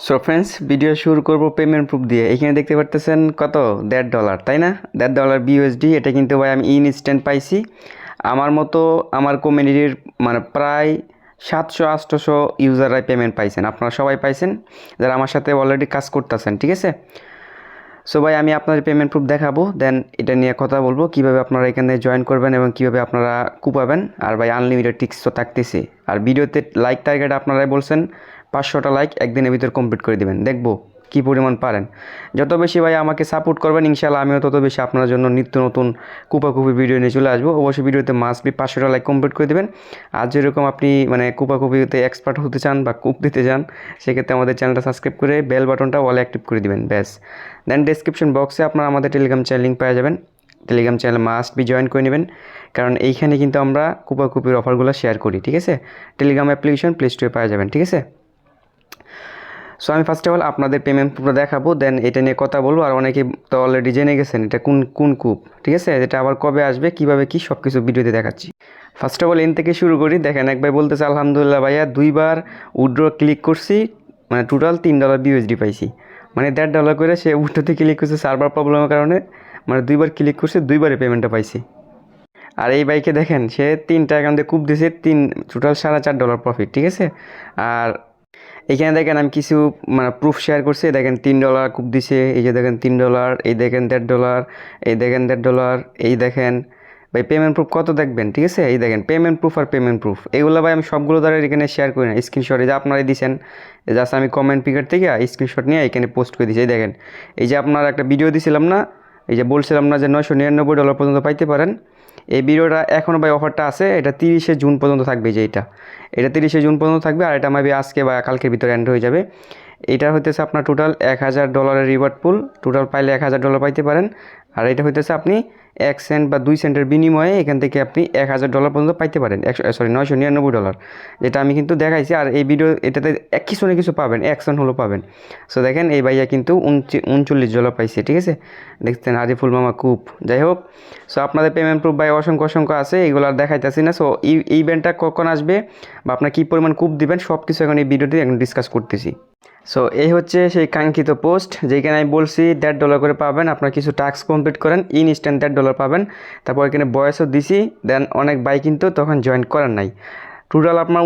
So friends, video শুরু করব payment proof দিয়ে। এখানে দেখতে পারতেছেন কত $1.5, তাই না? $1.5 বিউএসডি। এটা কিন্তু ভাই আমি ইনস্ট্যান্ট পাইছি। আমার মতো আমার কমিউনিটির মানে প্রায় 700-800 ইউজাররাই পেমেন্ট পাইছেন। আপনারা সবাই পাইছেন যারা আমার সাথে অলরেডি কাজ করতেছেন, ঠিক আছে? সো ভাই আমি আপনাদের পেমেন্ট প্রুফ দেখাবো, দেন এটা নিয়ে কথা বলবো কীভাবে আপনারা এখানে জয়েন করবেন এবং কীভাবে আপনারা কুপাবেন। আর ভাই আনলিমিটেড টিক্স তো থাকতেছে। আর ভিডিওতে লাইক টার্গেট আপনারাই বলছেন 500টা লাইক একদিনের ভিতর কমপ্লিট করে দিবেন, দেখবো কী পরিমাণ পারেন। যত বেশি ভাই আমাকে সাপোর্ট করবেন ইনশাআল্লাহ আমিও তত বেশি আপনার জন্য নিত্য নতুন কুপাকুপি ভিডিও নিয়ে চলে আসবো। অবশ্যই ভিডিওতে মাস্ট বি 500টা লাইক কমপ্লিট করে দেবেন। আর যেরকম আপনি মানে কুপাকুপিতে এক্সপার্ট হতে চান বা কুপ দিতে চান, সেক্ষেত্রে আমাদের চ্যানেলটা সাবস্ক্রাইব করে বেল বাটনটা অল অ্যাক্টিভ করে দিবেন, ব্যাস। দেন ডেসক্রিপশন বক্সে আপনারা আমাদের টেলিগ্রাম চ্যানেল লিঙ্ক পেয়ে যাবেন। Telegram channel must be join করে নেবেন, কারণ এইখানে কিন্তু আমরা কুপাকুপির অফারগুলো শেয়ার করি, ঠিক আছে? টেলিগ্রাম অ্যাপ্লিকেশন প্লে স্টোরে পাওয়া যাবেন, ঠিক আছে? সো আমি ফার্স্ট অফ অল আপনাদের পেমেন্ট প্রুফটা দেখাবো, দেন এটা নিয়ে কথা বলবো। আর অনেকে তো অলরেডি জেনে গেছেন এটা কোন কোন কূপ, ঠিক আছে? এটা আবার কবে আসবে, কীভাবে কী সব কিছু ভিডিওতে দেখাচ্ছি। ফার্স্ট অফ অল এন থেকে শুরু করি। দেখেন এক ভাই বলতেছে আলহামদুলিল্লাহ ভাইয়া 2বার উইথড্র ক্লিক করছি, মানে টোটাল $3 বিউএসডি পাইছি। মানে $1.5 করে সে উইথড্রোতে ক্লিক করছে সার্ভার প্রবলেমের কারণে, মানে 2বার ক্লিক করছে, 2বারে পেমেন্টটা পাইছি। আর এই বাইকে দেখেন সে 3টা অ্যাকাউন্টে কূপ দিয়েছে, টোটাল $4.5 প্রফিট, ঠিক আছে? আর এইখানে দেখেন আমি কিছু মানে প্রুফ শেয়ার করছি। দেখেন $3 কূপ দিছে, এই যে দেখেন $3, এই দেখেন $1.5, এই দেখেন $1.5, এই দেখেন ভাই পেমেন্ট প্রুফ কত দেখবেন, ঠিক আছে? এই দেখেন পেমেন্ট প্রুফ আর পেমেন্ট প্রুফ, এগুলো ভাই আমি সবগুলো দ্বারা এখানে শেয়ার করি না। স্ক্রিনশট এই যে আপনারাই দিচ্ছেন, জাস্ট আমি কমেন্ট পিকার থেকে স্ক্রিনশট নিয়ে এখানে পোস্ট করে দিচ্ছি। এই দেখেন, এই যে আপনার একটা ভিডিও দিছিলাম না, এই যে বলছিলাম না যে $999 পর্যন্ত পাইতে পারেন। এই ভিডিওটা এখনও ভাই অফারটা আছে, এটা 30শে জুন পর্যন্ত থাকবে। যে এটা 30শে জুন পর্যন্ত থাকবে, আর এটা মেবি আজকে বা কালকের ভিতরে এন্ড হয়ে যাবে। এটা হইতেছে আপনার টোটাল $1000 রিওয়ার্ড পুল, টোটাল পাইলে $1000 পাইতে পারেন। আর এটা হইতেছে আপনি 1 সেন্ট বা 2 সেন্টের বিনিময়ে এখান থেকে আপনি $1000 পর্যন্ত পাইতে পারেন। $999, যেটা আমি কিন্তু দেখাইছি। আর এই ভিডিও এটাতে কিছু না কিছু পাবেন, অ্যাকশন হলো পাবেন। সো দেখেন এই ভাইয়া কিন্তু $39 পাইছে, ঠিক আছে? দেখছেন আরিফুল মামা কূপ, যাই হোক। সো আপনাদের পেমেন্ট প্রুফ ভাই অসংখ্য অসংখ্য আছে, এইগুলো আর দেখাইতেছি না। সো এই ইভেন্টটা কখন আসবে বা আপনার কী পরিমাণ কূপ দিবেন সব কিছু এখন এই ভিডিওতে এখন ডিসকাস করতেছি। সো এই হচ্ছে সেই কাঙ্ক্ষিত পোস্ট, যেখানে আমি বলছি $1.5 করে পাবেন। আপনার কিছু টাস্ক কমপ্লিট করেন, ইনস্ট্যান্ট $1.5 পাবেন। তারপর এখানে বয়সও দিছি, দেন অনেক ভাই কিন্তু তখন জয়েন করেন নাই। টোটাল আপনার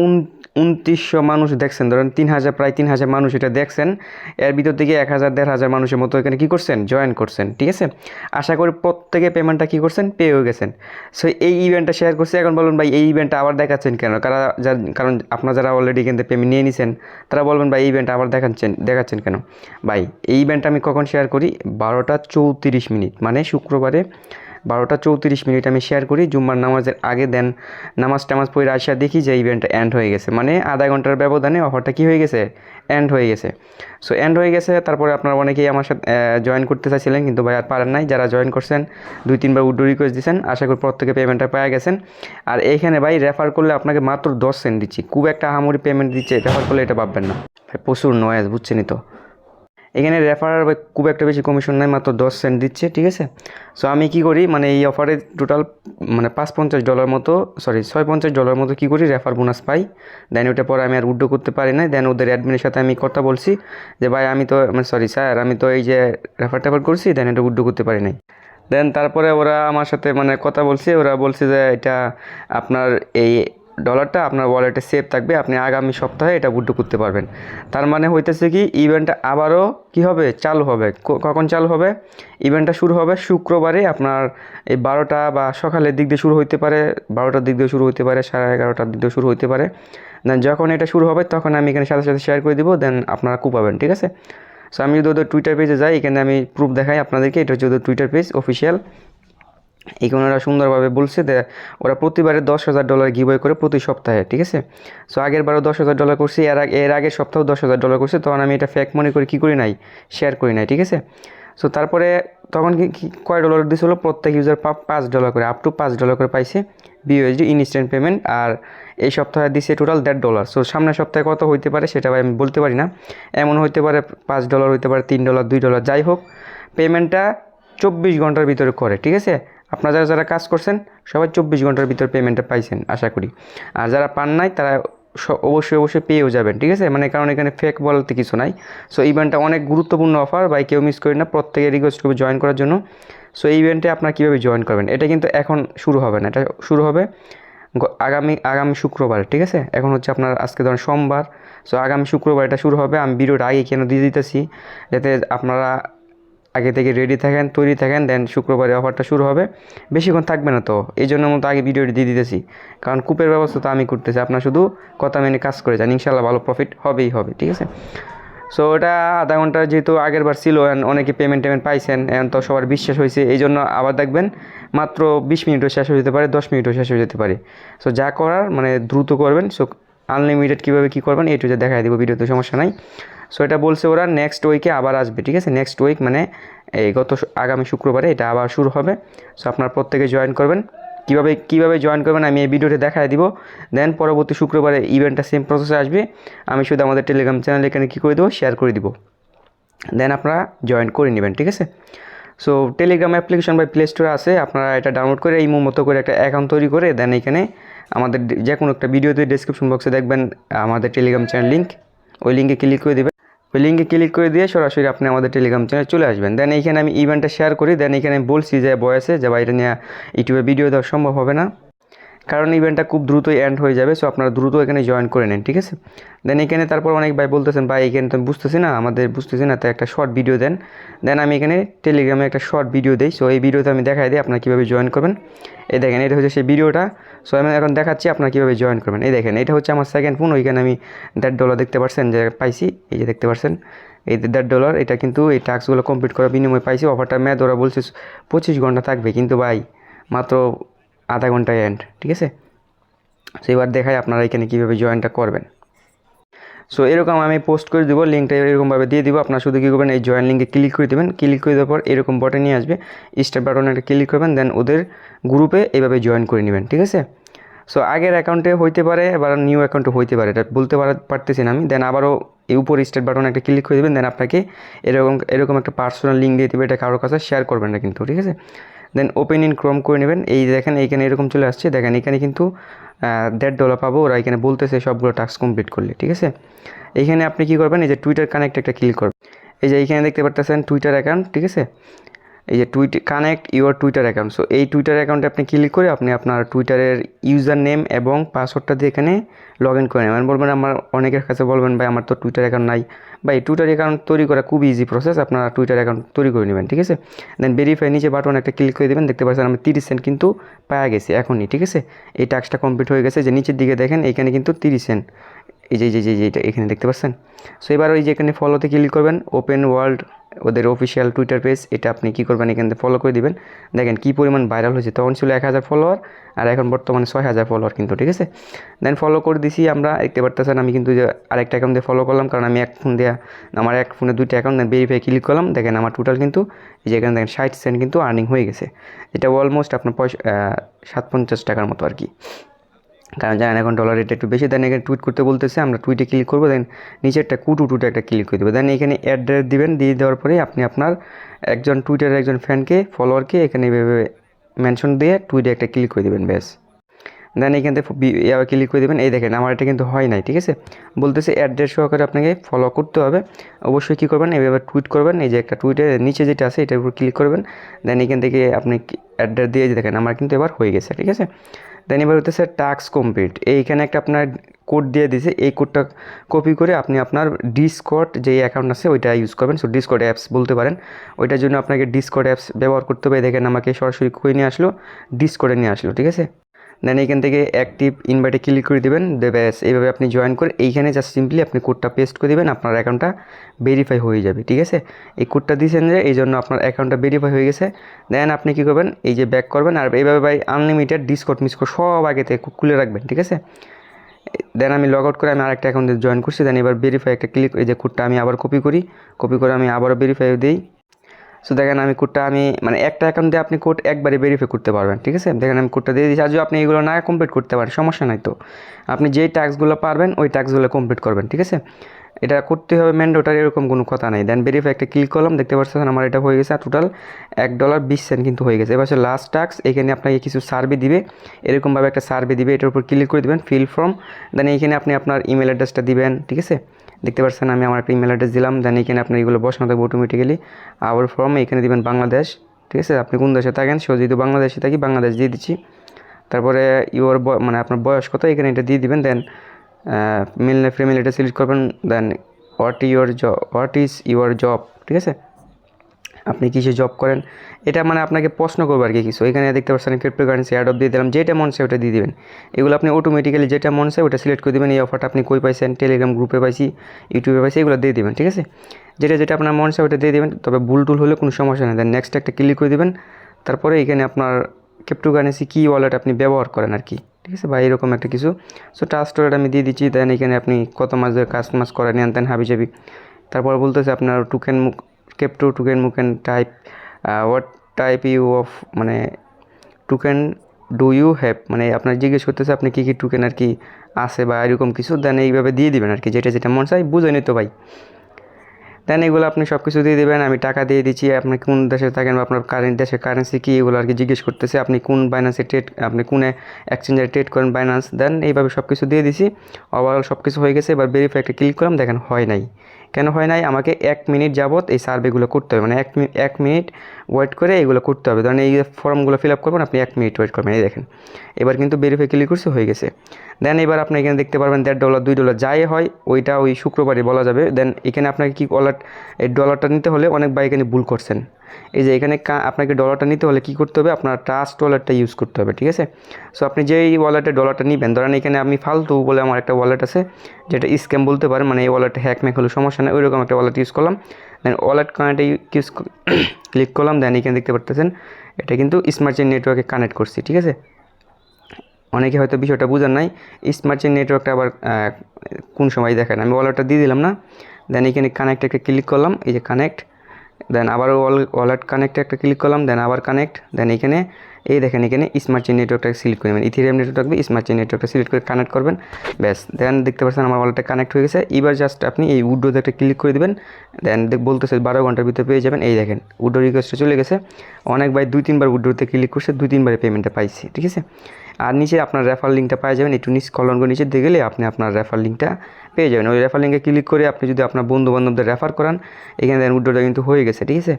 2900 মানুষ দেখছেন, ধরেন 3000, প্রায় 3000 মানুষ এটা দেখছেন। এর ভিতর থেকে 1000-1500 মানুষের মতো এখানে কী করছেন, জয়েন করছেন, ঠিক আছে? আশা করি প্রত্যেকে পেমেন্টটা কী করছেন, পেয়েও গেছেন। সো এই ইভেন্টটা শেয়ার করছি। এখন বলুন ভাই এই ইভেন্টটা আবার দেখাচ্ছেন কেন? কারণ আপনারা যারা অলরেডি এখান থেকে পেমেন্ট নিয়ে নিছেন তারা বলবেন ভাই এই ইভেন্ট আবার দেখাচ্ছেন কেন? ভাই এই ইভেন্টটা আমি কখন শেয়ার করি? 12টা 34 মিনিট, মানে শুক্রবারে 12টা 34 মিনিট আমি শেয়ার করি জুম্মার নামাজের আগে। দেন নামাজ টামাজ পড়ে আসা দেখি যে ইভেন্টটা এন্ড হয়ে গেছে, মানে আধা ঘন্টার ব্যবধানে অফারটা কী হয়ে গেছে, এন্ড হয়ে গেছে। সো এন্ড হয়ে গেছে। তারপরে আপনারা অনেকেই আমার সাথে জয়েন করতে চাইছিলেন, কিন্তু ভাই আর পারেন নাই। যারা জয়েন করছেন 2-3বার উইথড্র রিকোয়েস্ট দিয়েছেন, আশা করি প্রত্যেকে পেমেন্টটা পেয়ে গেছেন। আর এইখানে ভাই রেফার করলে আপনাকে মাত্র 10 সেন্ট দিচ্ছি, খুব একটা আহামরি পেমেন্ট দিচ্ছে। রেফার করলে এটা ভাববেন না ভাই, প্রচুর নয়েজ, বুঝছেনই তো। এখানে রেফার খুব একটা বেশি কমিশন নেয়, মাত্র 10 সেন্ট দিচ্ছে, ঠিক আছে? সো আমি কী করি, মানে এই অফারে টোটাল মানে $550 মতো, $650 মতো কী করি, রেফার বোনাস পাই। দেন ওইটা পরে আমি আর উইথড্র করতে পারি না। দেন ওদের অ্যাডমিনের সাথে আমি কথা বলছি যে ভাই আমি তো স্যার আমি তো এই যে রেফার করছি, দেন এটা উইথড্র করতে পারি নাই। দেন তারপরে ওরা আমার সাথে মানে কথা বলছে, ওরা বলছে যে এটা আপনার এই ডলারটা আপনার ওয়ালেটে সেভ থাকবে, আপনি আগামী সপ্তাহে এটা উইথড্র করতে পারবেন। তার মানে হইতেছে কি ইভেন্টটা আবারও কী হবে, চালু হবে। কখন চালু হবে? ইভেন্টটা শুরু হবে শুক্রবারে আপনার এই 12টা বা সকালের দিক দিয়ে শুরু হইতে পারে, 12টার দিক দিয়ে শুরু হইতে পারে, 11:30টার দিক দিয়ে শুরু হইতে পারে। দেন যখন এটা শুরু হবে তখন আমি এখানে সাথে সাথে শেয়ার করে দিব, দেন আপনারা পাবেন, ঠিক আছে? সো আমি যদি ওদের টুইটার পেজে যাই, এখানে আমি প্রুফ দেখাই আপনাদেরকে। এটা হচ্ছে ওদের টুইটার পেজ অফিসিয়াল। এখানে ওরা সুন্দরভাবে বলছে যে ওরা প্রতিবারে $10,000 গিভওয়ে করে প্রতি সপ্তাহে, ঠিক আছে? সো আগের বারও $10,000 করছি, এর আগের সপ্তাহেও $10,000 করছে। তখন আমি এটা ফ্যাক মনে করে কী করি নাই, শেয়ার করি নাই, ঠিক আছে? সো তারপরে তখন কয় ডলার দিয়েছিল, প্রত্যেক ইউজার $5 করে, আপ টু $5 করে পাইছে বিউএসডি ইনস্ট্যান্ট পেমেন্ট। আর এই সপ্তাহে দিছে টোটাল $1.5। সো সামনের সপ্তাহে কত হইতে পারে সেটা আমি বলতে পারি না। এমন হইতে পারে $5 হইতে পারে, $3, $2, যাই হোক। পেমেন্টটা 24 ঘন্টার ভিতরে করে, ঠিক আছে? আপনারা যারা যারা কাজ করছেন সবাই 24 ঘন্টার ভিতরে পেমেন্টটা পাইছেন আশা করি। আর যারা পান নাই তারা অবশ্যই পেয়েও যাবেন, ঠিক আছে, মানে কারণ এখানে ফেক বলতে কিছু নাই। সো ইভেন্টটা অনেক গুরুত্বপূর্ণ অফার, ভাই কেউ মিস করি না, প্রত্যেকে রিকোয়েস্ট করবে জয়েন করার জন্য। সো এই ইভেন্টে আপনারা কীভাবে জয়েন করবেন, এটা কিন্তু এখন শুরু হবে না, এটা শুরু হবে আগামী শুক্রবার, ঠিক আছে। এখন হচ্ছে আপনার আজকে ধরেন সোমবার, সো আগামী শুক্রবার এটা শুরু হবে। আমি ভিডিওটা আগে কেন দিয়ে দিতেছি, যাতে আপনারা আগে থেকে রেডি থাকেন, তৈরি থাকেন, দেন শুক্রবারে অফারটা শুরু হবে। বেশিক্ষণ থাকবে না তো, এই জন্য মতো আগে ভিডিওটি দিয়ে দিতেছি, কারণ কুপের ব্যবস্থা তো আমি করতেছি, আপনার শুধু কথা মেনে কাজ করে যান, ইনশাল্লাহ ভালো প্রফিট হবেই হবে, ঠিক আছে। সো এটা আধা ঘন্টা যেহেতু আগের বার ছিল, অনেকে পেমেন্ট পাইছেন, এখন তো সবার বিশ্বাস হয়েছে, এই জন্য আবার দেখবেন মাত্র 20 মিনিটও শেষ হয়ে যেতে পারে, 10 মিনিটও শেষ হয়ে যেতে পারে। সো যা করার মানে দ্রুত করবেন। সো আনলিমিটেড কীভাবে কী করবেন একটু যে দেখাই দেবো ভিডিওতে, সমস্যা নাই। সো এটা বলছে ওরা নেক্সট উইকে আবার আসবে, ঠিক আছে, নেক্সট উইক মানে এই আগামী শুক্রবারে এটা আবার শুরু হবে। সো আপনারা প্রত্যেকে জয়েন করবেন। কীভাবে জয়েন করবেন আমি এই ভিডিওতে দেখাই দিব। দেন পরবর্তী শুক্রবারে ইভেন্টটা সেম প্রসেসে আসবে, আমি শুধু আমাদের টেলিগ্রাম চ্যানেল এখানে কী করে দেবো, শেয়ার করে দিব, দেন আপনারা জয়েন করে নেবেন, ঠিক আছে। সো টেলিগ্রাম অ্যাপ্লিকেশন বা প্লে স্টোরে আছে, আপনারা এটা ডাউনলোড করে এই মতো করে একটা অ্যাকাউন্ট তৈরি করে দেন এখানে আমাদের যে কোনো একটা ভিডিওতে ডেসক্রিপশন বক্সে দেখবেন আমাদের টেলিগ্রাম চ্যানেল লিঙ্ক, ওই লিঙ্কে ক্লিক করে দেবেন। ওই লিঙ্কে ক্লিক করে দিয়ে সরাসরি আপনি আমাদের টেলিগ্রাম চ্যানেলে চলে আসবেন। দেন এইখানে আমি ইভেন্টটা শেয়ার করি, দেন এখানে আমি বলছি যে বয়সে যে বাইরে নিয়ে ইউটিউবে ভিডিও দেওয়া সম্ভব হবে না, কারণ ইভেন্টটা খুব দ্রুতই এন্ড হয়ে যাবে। সো আপনারা দ্রুত এখানে জয়েন করে নেন, ঠিক আছে। দেন এখানে তারপর অনেক ভাই বলতেছেন ভাই এখানে তো বুঝতেছি না, বুঝতেছি না, তো একটা শর্ট ভিডিও দেন। দেন আমি এখানে টেলিগ্রামে একটা শর্ট ভিডিও দিই। সো এই ভিডিওতে আমি দেখাই দিই আপনারা কীভাবে জয়েন করবেন। এই দেখেন এটা হচ্ছে সেই ভিডিওটা। সো আমি এখন দেখাচ্ছি আপনারা কীভাবে জয়েন করবেন। এই দেখেন এটা হচ্ছে আমার সেকেন্ড ফোন, ওইখানে আমি $1.5 দেখতে পাচ্ছেন যে পাইছি, এই যে দেখতে পাচ্ছেন এই $1.5, এটা কিন্তু এই টাস্কগুলো কমপ্লিট করার বিনিময়ে পাইছি। অফারটা মেয়াদ ওরা বলছে 25 ঘন্টা থাকবে, কিন্তু ভাই মাত্র আধা ঘন্টায় এন্ড, ঠিক আছে। সো এবার দেখাই আপনারা এখানে কীভাবে জয়েনটা করবেন। সো এরকম আমি পোস্ট করে দেবো, লিঙ্কটা এরকমভাবে দিয়ে দিব। আপনারা শুধু কী করবেন, এই জয়েন লিঙ্কে ক্লিক করে দেবেন। ক্লিক করে দেওয়ার পর এরকম বাটন নিয়ে আসবে, স্টার্ট বাটনে একটা ক্লিক করবেন, দেন ওদের গ্রুপে এইভাবে জয়েন করে নেবেন, ঠিক আছে। সো আগের অ্যাকাউন্টে হইতে পারে, আবার নিউ অ্যাকাউন্টে হইতে পারে, এটা বলতে পারতেছি না আমি। দেন আবারও এই উপর স্টার্ট বাটনে একটা ক্লিক করে দেবেন, দেন আপনাকে এরকম একটা পার্সোনাল লিঙ্ক দিয়ে দেবে, এটা কারোর কাছে শেয়ার করবেন না কিন্তু, ঠিক আছে। দেন ওপেন ইন ক্রোম করে নেবেন। এই দেখেন এইখানে এরকম চলে আসছে, দেখেন এখানে কিন্তু $1.5 পাবো, ওরা এখানে বলতেছে সবগুলো টাস্ক কমপ্লিট করলে, ঠিক আছে। এইখানে আপনি কী করবেন, এই যে টুইটার কানেক্ট একটা ক্লিক করবেন। এই যে এইখানে দেখতে পারতেছেন টুইটার অ্যাকাউন্ট, ঠিক আছে, এই যে connect your Twitter account. So এই টুইটার অ্যাকাউন্টে আপনি ক্লিক করে আপনি আপনার টুইটারের ইউজার নেম এবং পাসওয়ার্ডটা দিয়ে এখানে লগ ইন করে নেবেন। বলবেন আমার অনেকের কাছে বলবেন ভাই আমার তো টুইটার অ্যাকাউন্ট নাই, ভাই টুইটার অ্যাকাউন্ট তৈরি করা খুব ইজি প্রসেস, আপনারা টুইটার অ্যাকাউন্ট তৈরি করে নেবেন, ঠিক আছে। দেন ভেরিফাই নিচে বাটন একটা ক্লিক করে দেবেন। দেখতে পাচ্ছেন আমি 30 সেন্ট কিন্তু পাওয়া গেছি এখনই, ঠিক আছে। এই টাস্কটা কমপ্লিট হয়ে গেছে, যে নিচের দিকে দেখেন এইখানে কিন্তু 30 সেন্ট, এই যে এইটা এখানে দেখতে পাচ্ছেন। সো এবার ওই যে এখানে ফলোতে ক্লিক করবেন, ওপেন ওয়ার্ল্ড ওদের অফিসিয়াল টুইটার পেজ, এটা আপনি কী করবেন এখান থেকে ফলো করে দিবেন। দেখেন কী পরিমাণ ভাইরাল হয়েছে, তখন ছিল 1000 ফলোয়ার আর এখন বর্তমানে 6000 ফলোয়ার কিন্তু, ঠিক আছে। দেন ফলো করে দিছি আমরা, দেখতে পারতেছেন আমি কিন্তু আরেকটা অ্যাকাউন্ট দিয়ে ফলো করলাম, কারণ আমি আমার এক ফোনে 2টা অ্যাকাউন্ট, দেন ভেরিফাই ক্লিক করলাম। দেখেন আমার টোটাল কিন্তু এই যে এখানে দেখেন 60 সেন্ট কিন্তু আর্নিং হয়ে গেছে, এটা অলমোস্ট আপনার 57 টাকার মতো আর কি, কারণ জানেন এখন ডলার রেট একটু বেশি। দেন এখানে টুইট করতে বলতেছে, আমরা টুইটে ক্লিক করবো, দেন নিচেরটা টুটে একটা ক্লিক করে দেবো। দেন এখানে অ্যাড্রেস দিবেন, দিয়ে দেওয়ার পরে আপনি আপনার টুইটারের একজন ফ্যানকে ফলোয়ারকে এখানে এভাবে মেনশন দিয়ে টুইটে একটা ক্লিক করে দেবেন, ব্যাস। দেন এখান থেকে ক্লিক করে দেবেন। এই দেখেন আমার এটা কিন্তু হয় নাই, ঠিক আছে, বলতেছে অ্যাড্রেস সহকারে আপনাকে ফলো করতে হবে। অবশ্যই কী করবেন, এভাবে টুইট করবেন, এই যে একটা টুইটের নিচে যেটা আছে এটার উপর ক্লিক করবেন। দেন এখান থেকে আপনি অ্যাড্রেস দিয়ে দেখেন আমার কিন্তু এবার হয়ে গেছে, ঠিক আছে। দেন এবার হতেছে টাস্ক কমপ্লিট, এইখানে একটা আপনার কোড দিয়ে দিয়েছে, এই কোডটা কপি করে আপনি আপনার ডিসকর্ড যে অ্যাকাউন্ট আছে ওইটা ইউজ করবেন। সো ডিসকর্ড অ্যাপস বলতে পারেন, ওইটার জন্য আপনাকে ডিসকর্ড অ্যাপস ব্যবহার করতে হবে। দেখেন আমাকে সরাসরি কই নিয়ে আসলো, ডিসকর্ডে নিয়ে আসলো, ঠিক আছে। দেন এইখান থেকে অ্যাক্টিভ ইনভাইটে ক্লিক করে দেবেন, ব্যাস এইভাবে আপনি জয়েন করে এইখানে জাস্ট সিম্পলি আপনি কোডটা পেস্ট করে দেবেন, আপনার অ্যাকাউন্টটা ভেরিফাই হয়ে যাবে, ঠিক আছে। এই কোডটা দিয়েছেন যে এই জন্য আপনার অ্যাকাউন্টটা ভেরিফাই হয়ে গেছে। দেন আপনি কী করবেন, এই যে ব্যাক করবেন, আর এইভাবে ভাই আনলিমিটেড ডিসকর্ড মিসকর্ড সব আগে থেকে খুলে রাখবেন, ঠিক আছে। দেন আমি লগ আউট করে আমি আরেকটা অ্যাকাউন্টে জয়েন করছি। দেন এবার ভেরিফাই একটা ক্লিক, এই যে কোডটা আমি আবার কপি করে আমি আবারও ভেরিফাই দিই। সো দেখেন আমি কোডটা মানে একটা অ্যাকাউন্ট দিয়ে আপনি কোড একবারে ভেরিফাই করতে পারবেন, ঠিক আছে। দেখেন আমি কোডটা দিয়ে দিচ্ছি, আর যদি আপনি এগুলো না কমপ্লিট করতে পারেন সমস্যা নাই, তো আপনি যেই টাস্কগুলো পারবেন ওই টাস্কগুলো কমপ্লিট করবেন, ঠিক আছে। এটা করতে হবে ম্যান্ডেটরি এরকম কোনো কথা নাই। দেন ভেরিফাই একটা ক্লিক করলাম, দেখতে পাচ্ছেন আমার এটা হয়ে গেছে টোটাল $1.20 কিন্তু হয়ে গেছে। এবার হচ্ছে লাস্ট টাস্ক, এখানে আপনাকে কিছু সার্ভে দিবে, এরকমভাবে একটা সার্ভে দিবে, এটার উপর ক্লিক করে দেবেন ফিল ফর্ম। দেন এইখানে আপনি আপনার ইমেল অ্যাড্রেসটা দিবেন, ঠিক আছে। দেখতে পাচ্ছেন আমি আমার একটা ইমেল অ্যাড্রেস দিলাম। দেন এখানে আপনার এগুলো বসানো থাকবে অটোমেটিক্যালি। আওয়ার ফর্ম এখানে দিবেন বাংলাদেশ, ঠিক আছে। আপনি কোন দেশে থাকেন, সেও যেহেতু বাংলাদেশে থাকি বাংলাদেশ দিয়ে দিচ্ছি। তারপরে মানে আপনার বয়স কত এখানে এটা দিয়ে দিবেন। দেন মেল না ফিমেল এটা সিলেক্ট করবেন। দেন হোয়াট ইজ ইউর জব, ঠিক আছে, আপনি কিসে জব করেন, এটা মানে আপনাকে প্রশ্ন করবো আর কি কিছু। এখানে দেখতে পাচ্ছেন ক্রিপ্টোকারেন্সি অ্যাডপ দিয়ে দিলাম, যেটা মন চায় ওটা দিয়ে দিবেন। এগুলো আপনি অটোমেটিক্যালি যেটা মন চায় ওটা সিলেক্ট করে দেবেন। এই অফারটা আপনি কই পাইছেন, টেলিগ্রাম গ্রুপে পাইছি, ইউটিউবে পাইছি, এগুলো দিয়ে দিবেন, ঠিক আছে। যেটা আপনার মন চায় ওটা দিয়ে দেবেন, তবে ভুল টুল হলে কোনো সমস্যা নেই। দেন নেক্সট একটা ক্লিক করে দেবেন। তারপরে এখানে আপনার ক্রিপ্টোকারেন্সি কি ওয়ালেট আপনি ব্যবহার করেন আর কি, ঠিক আছে, বা এরকম একটা কিছু। সো ট্রাস্ট ওয়ালেট আমি দিয়ে দিচ্ছি। দেন এখানে আপনি কত মাস ধরে কাজ করেন নেন তেন হাবি যাবি। তারপর বলতেছে আপনার crypto token type, what type you of মানে টোকেন ডু ইউ হ্যাভ, মানে আপনার জিজ্ঞেস করতেছে আপনি কী টোকেন আর কি আছে বা এরকম কিছু। দেন এইভাবে দিয়ে দিবেন আর কি, যেটা মন চাই, বুঝে নিত ভাই। দেন এগুলো আপনি সব কিছু দিয়ে দেবেন। আমি টাকা দিয়ে দিচ্ছি, আপনি কোন দেশে থাকেন বা আপনার দেশের কারেন্সি কী এগুলো আর কি জিজ্ঞেস করতেছে। আপনি কোন বাইন্যান্সে আপনি কোন এক্সচেঞ্জে ট্রেড করেন বাইন্যান্স। দেন এইভাবে সব কিছু দিয়ে দিছি। ওভারঅল সব কিছু হয়ে গেছে। এবার ভেরিফাই একটা ক্লিক করলাম, দেখেন হয় নাই। কেন হয় নাই? আমাকে 1 মিনিট যাবত এই সার্ভেগুলো করতে হবে, মানে 1 মিনিট ওয়েট করে এগুলো করতে হবে। ধরেন এই ফর্মগুলো ফিল আপ করবেন, আপনি 1 মিনিট ওয়েট করবেন। এই দেখেন এবার কিন্তু ভেরিফাই ক্লিক করছে, হয়ে গেছে। দেন এবার আপনি এখানে দেখতে পারবেন $1.5 $2 যাই হয় ওইটা ওই শুক্রবারই বলা যাবে। দেন এখানে আপনাকে কি এই ডলারটা নিতে হলে অনেক ভাই এখানে ভুল করছেন। এই যে এখানে আপনাকে ডলারটা নিতে হলে কী করতে হবে, আপনার ট্রাস্ট ওয়ালেটটা ইউজ করতে হবে, ঠিক আছে। সো আপনি যেই ওয়ালেটে ডলারটা নেবেন, ধরেন এখানে আমি ফালতু বলে আমার একটা ওয়ালেট আছে যেটা স্ক্যাম বলতে পারেন, মানে এই ওয়ালেটে হ্যাকম্যাক হলে সমস্যা নেই, ওইরকম একটা ওয়ালেট ইউজ করলাম। দেন ওয়ালেট কানেক্টে ক্লিক করলাম। দেন এখানে দেখতে পারতেছেন এটা কিন্তু স্মার্ট চেইন নেটওয়ার্কে কানেক্ট করছি, ঠিক আছে। অনেকে হয়তো বিষয়টা বুঝার নাই, স্মার্ট চেইন নেটওয়ার্কটা আবার কোন সময় দেখেন। আমি ওয়ালেটটা দিয়ে দিলাম না। দেন এখানে কানেক্ট একটা ক্লিক করলাম, এই যে কানেক্ট। দেন আবার ওয়ালেট কানেক্টে একটা ক্লিক করলাম, দেন আবার কানেক্ট। দেন এখানে এই দেখেন এখানে স্মার্ট চেইন নেটওয়ার্কটা সিলেক্ট করে নেবেন, ইথেরিয়াম নেটওয়ার্ক থাকবে, স্মার্ট চেইন নেটওয়ার্কটা সিলেক্ট করে কানেক্ট করবেন, ব্যাস। দেন দেখতে পাচ্ছেন আমার ওয়ালেটটা কানেক্ট হয়ে গেছে। এবার জাস্ট আপনি এই উইড্রোতে একটা ক্লিক করে দেবেন। দেন বলতেছে 12 ঘন্টার ভিতরে পেয়ে যাবেন। এই দেখেন উইড্রো রিকোয়েস্টে চলে গেছে। অনেক ভাই 2-3 বার উইড্রোতে ক্লিক করছে, 2-3 বারে পেমেন্টটা পাইছি, ঠিক আছে। আর নিচে আপনার রেফার লিঙ্কটা পেয়ে যাবেন, একটু স্ক্রল করে নিচে দিয়ে গেলে আপনি আপনার রেফার লিঙ্কটা পেয়ে যাবেন। ওই রেফার লিঙ্কে ক্লিক করে আপনি যদি আপনার বন্ধু বান্ধবদের রেফার করান, এখানে দেন উইড্রোটা কিন্তু হয়ে গেছে, ঠিক আছে।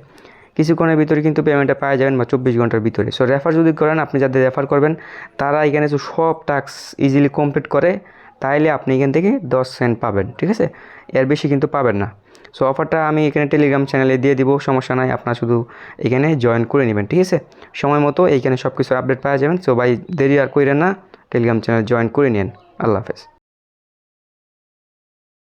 কিছুক্ষণের ভিতরে কিন্তু পেমেন্টটা পাওয়া যাবেন বা 24 ঘন্টার ভিতরে। সো রেফার যদি করেন, আপনি যাদের রেফার করবেন তারা এখানে সব টাস্ক ইজিলি কমপ্লিট করে, তাইলে আপনি এখান থেকে 10 সেন্ট পাবেন, ঠিক আছে। এর বেশি কিন্তু পাবেন না। সো অফারটা আমি এখানে টেলিগ্রাম চ্যানেলে দিয়ে দিব, সমস্যা নাই, আপনারা শুধু এখানে জয়েন করে নেবেন, ঠিক আছে। সময় মতো এইখানে সব কিছু আপডেট পাওয়া যাবেন। সো ভাই দেরি আর কইরেন না, টেলিগ্রাম চ্যানেল জয়েন করে নিন। আল্লাহ হাফেজ।